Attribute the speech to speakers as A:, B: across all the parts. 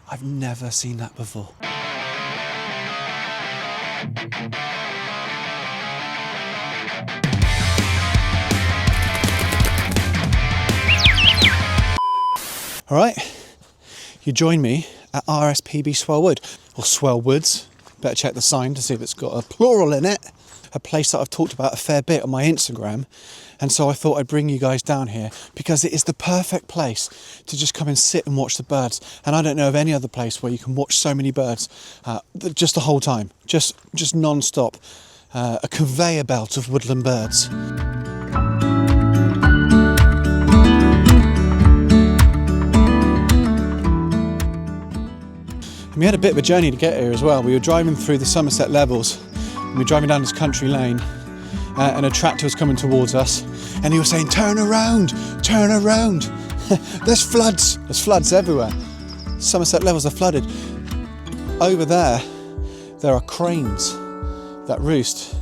A: I've never seen that before. All right, you join me at RSPB Swell Wood, or Swell Woods. Better check the sign to see if it's got a plural in it. A place that I've talked about a fair bit on my Instagram. And so I thought I'd bring you guys down here because it is the perfect place to just come and sit and watch the birds. And I don't know of any other place where you can watch so many birds just the whole time, just non-stop. A conveyor belt of woodland birds. And we had a bit of a journey to get here as well. We were driving through the Somerset levels. We were driving down this country lane and a tractor was coming towards us and he was saying, turn around, turn around. There's floods everywhere. Somerset levels are flooded. Over there are cranes that roost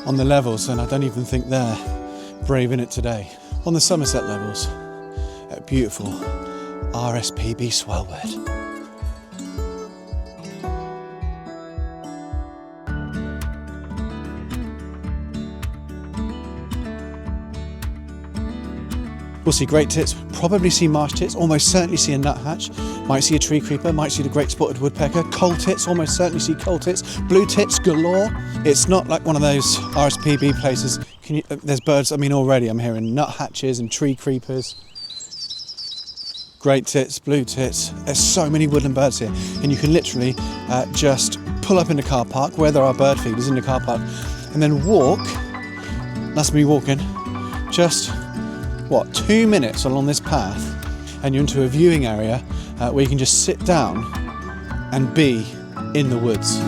A: on the levels and I don't even think they're braving it today. On the Somerset levels at beautiful RSPB Swell Wood. We'll see great tits, probably see marsh tits, almost certainly see a nuthatch, might see a tree creeper, might see the great spotted woodpecker, coal tits, almost certainly see coal tits, blue tits galore. It's not like one of those RSPB places. There's birds, already I'm hearing nuthatches and tree creepers, great tits, blue tits. There's so many woodland birds here and you can literally just pull up in the car park where there are bird feeders in the car park and then walk, that's me walking, just 2 minutes along this path and you're into a viewing area where you can just sit down and be in the woods.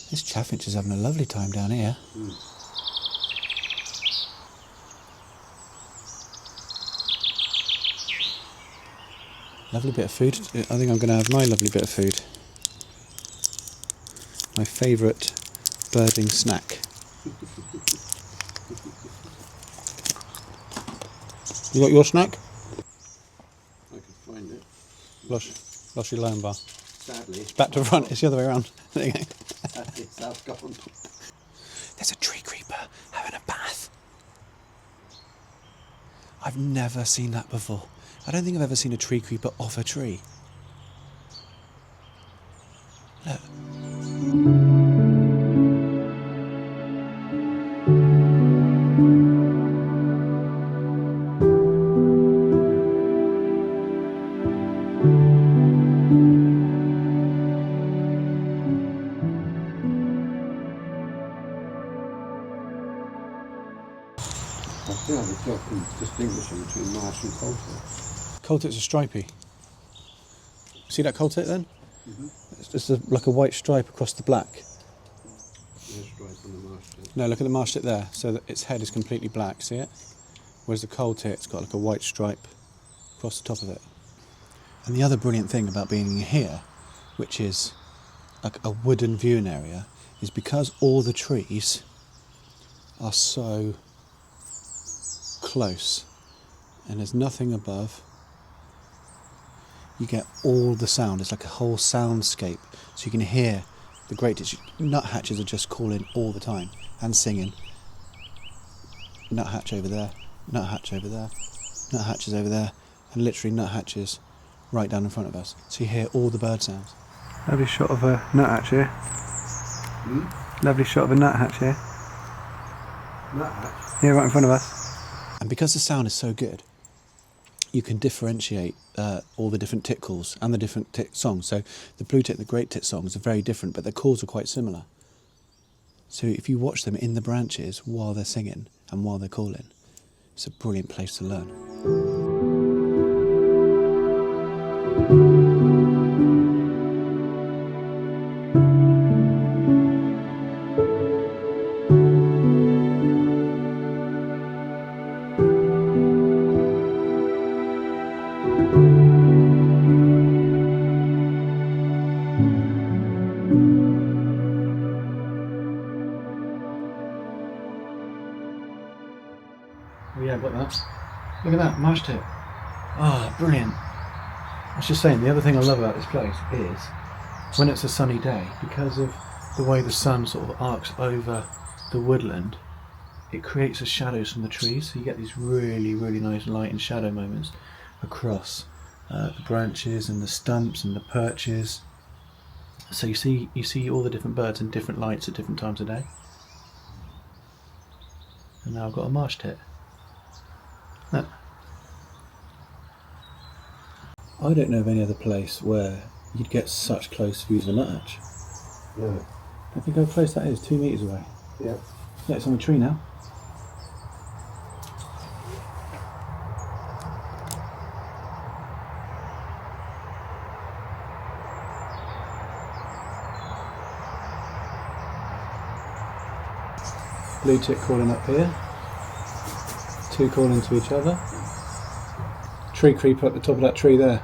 A: This chaffinch is having a lovely time down here. Lovely bit of food. I think I'm going to have my lovely bit of food. My favourite birding snack. You got your snack?
B: I can find it.
A: Lost your lamb bar.
B: Sadly.
A: It's back to front, it's the other way around. There you go.
B: Sadly, it's out gone.
A: There's a tree creeper having a bath. I've never seen that before. I don't think I've ever seen a tree creeper off a tree. Look.
B: I feel the dog distinguishing between marsh and coal tit.
A: Coal tits are stripy. See that coal tit then?
B: Mm-hmm.
A: It's just like a white stripe across the black.
B: There's a stripe on the marsh tit.
A: No, look at the marsh tit there. So that its head is completely black, see it? Whereas the coal tit's got like a white stripe across the top of it. And the other brilliant thing about being here, which is a wooden viewing area is because all the trees are so close and there's nothing above. You get all the sound. It's like a whole soundscape. So you can hear the great nuthatches are just calling all the time and singing. Nuthatch over there, nuthatch over there, nuthatches over there, and literally nuthatches right down in front of us. So you hear all the bird sounds. Lovely shot of a nuthatch here. Lovely shot of a nuthatch here.
B: Nuthatch?
A: Yeah, right in front of us. And because the sound is so good, you can differentiate all the different tit calls and the different tit songs. So the blue tit and the great tit songs are very different, but their calls are quite similar. So if you watch them in the branches while they're singing and while they're calling, it's a brilliant place to learn. Oh yeah, got that. Look at that, marsh tit. Ah, brilliant. I was just saying, the other thing I love about this place is when it's a sunny day, because of the way the sun sort of arcs over the woodland, it creates the shadows from the trees, so you get these really, really nice light and shadow moments across the branches and the stumps and the perches. So you see all the different birds in different lights at different times of day. And now I've got a marsh tit. Look. I don't know of any other place where you'd get such close views of a nuthatch.
B: No.
A: I think how close that is, 2 metres away.
B: Yeah.
A: Yeah, it's on a tree now. Blue tit calling up here. Two calling to each other. Tree creeper at the top of that tree there.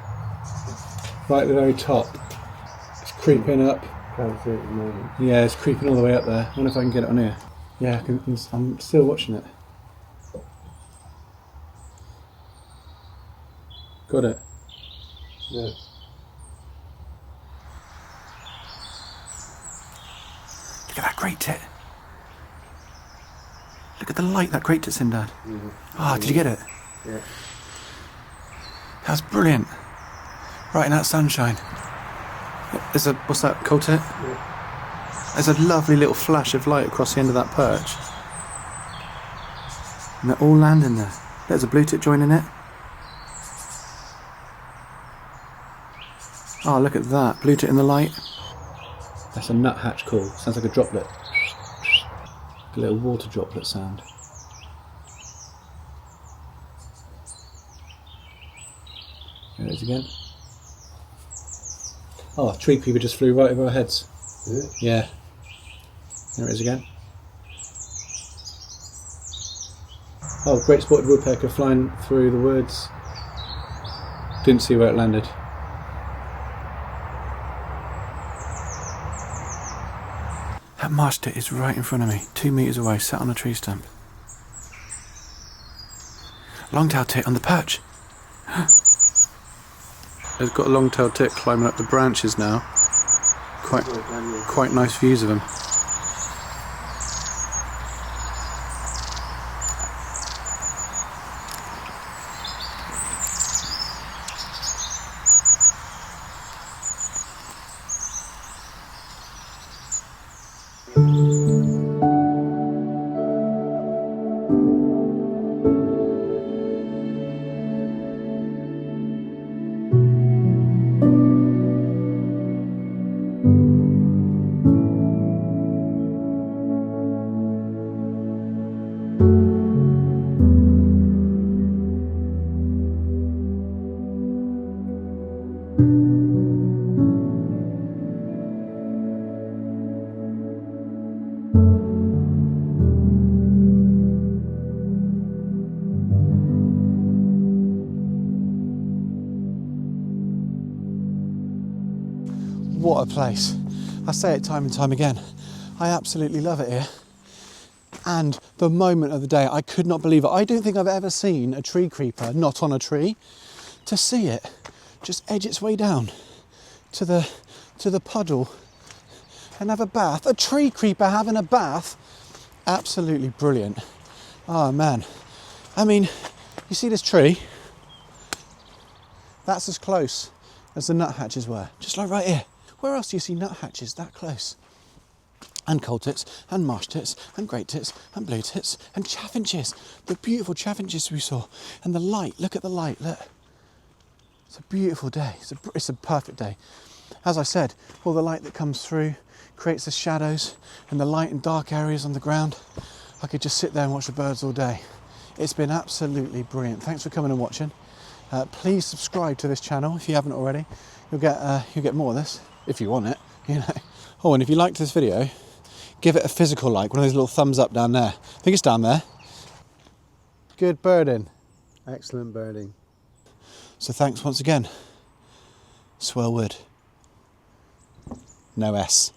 A: Right at the very top. It's creeping up.
B: Can't see it at the moment.
A: Yeah, it's creeping all the way up there. I wonder if I can get it on here. Yeah, I'm still watching it. Got it.
B: Yeah.
A: Look at that great tit. Look at the light that great tit's in, Dad. Ah, did you get it?
B: Yeah.
A: That's brilliant. Right in that sunshine. There's a, what's that, coal tit?
B: Yeah.
A: There's a lovely little flash of light across the end of that perch. And they're all landing there. There's a blue tit joining it. Oh, look at that. Blue tit in the light. That's a nuthatch call. Sounds like a droplet. A little water droplet sound. There it is again. Oh, a tree creeper just flew right over our heads. Yeah. There it is again. Oh, great spotted woodpecker flying through the woods. Didn't see where it landed. That marsh tit is right in front of me, 2 metres away, sat on a tree stump. Long-tailed tit on the perch. It's got a long-tailed tit climbing up the branches now. Quite nice views of them. What a place. I say it time and time again. I absolutely love it here. And the moment of the day, I could not believe it. I don't think I've ever seen a tree creeper not on a tree. To see it just edge its way down to the puddle and have a bath. A tree creeper having a bath. Absolutely brilliant. Oh man. I mean, you see this tree? That's as close as the nuthatches were. Just like right here. Where else do you see nuthatches that close? And coal tits, and marsh tits, and great tits, and blue tits, and chaffinches. The beautiful chaffinches we saw. And the light, look at the light, look. It's a beautiful day, it's a perfect day. As I said, all the light that comes through creates the shadows and the light in dark areas on the ground. I could just sit there and watch the birds all day. It's been absolutely brilliant. Thanks for coming and watching. Please subscribe to this channel if you haven't already. You'll get more of this, if you want it, you know. Oh, and if you liked this video, give it a physical like, one of those little thumbs up down there. I think it's down there. Good birding.
B: Excellent birding.
A: So thanks once again. Swell Wood. No S.